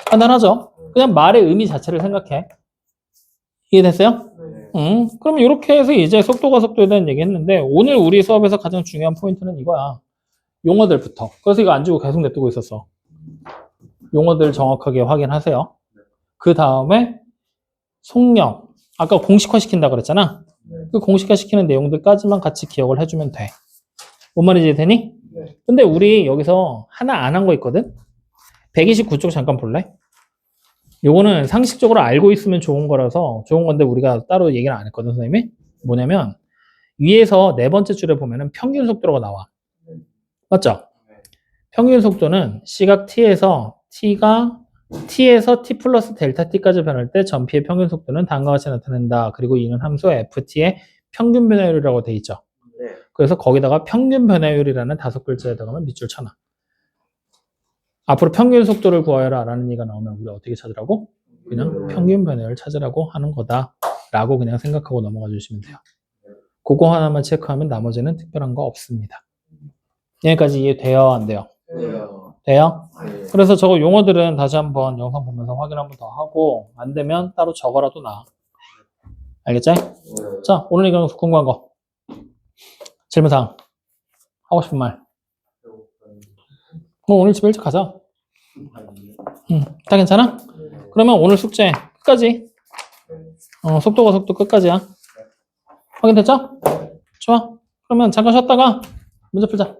간단하죠? 그냥 말의 의미 자체를 생각해. 이해됐어요? 그럼 이렇게 해서 이제 속도에 대한 얘기 했는데 오늘 우리 수업에서 가장 중요한 포인트는 이거야. 용어들부터. 그래서 이거 안 주고 계속 냅두고 있었어. 용어들 정확하게 확인하세요. 그 다음에 속력. 아까 공식화 시킨다 그랬잖아. 그 공식화 시키는 내용들까지만 같이 기억을 해주면 돼. 뭔 말인지 되니? 근데 우리 여기서 하나 안 한 거 있거든? 129쪽 잠깐 볼래? 요거는 상식적으로 알고 있으면 좋은 거라서 좋은 건데 우리가 따로 얘기를 안 했거든, 선생님이. 뭐냐면 위에서 네 번째 줄에 보면은 평균 속도가 나와. 맞죠? 평균 속도는 시각 t에서 t 플러스 델타 t까지 변할 때 전피의 평균 속도는 다음과 같이 나타낸다. 그리고 이는 함수 ft의 평균 변화율이라고 돼 있죠. 그래서 거기다가 평균 변화율이라는 5글자에다가만 밑줄 쳐놔. 앞으로 평균 속도를 구하여라 라는 얘기가 나오면 우리가 어떻게 찾으라고? 그냥 평균 변화율을 찾으라고 하는 거다 라고 그냥 생각하고 넘어가 주시면 돼요. 그거 하나만 체크하면 나머지는 특별한 거 없습니다. 여기까지 이해돼요? 안 돼요? 돼요? 네. 그래서 저거 용어들은 다시 한번 영상 보면서 확인 한번 더 하고 안 되면 따로 적어라도 나. 알겠지? 네. 자, 오늘 이거 궁금한 거. 질문사항. 하고 싶은 말. 오늘 집에 일찍 가자. 다 괜찮아? 그러면 오늘 숙제 끝까지. 속도가 속도 끝까지야. 확인됐죠? 좋아. 그러면 잠깐 쉬었다가 문제 풀자.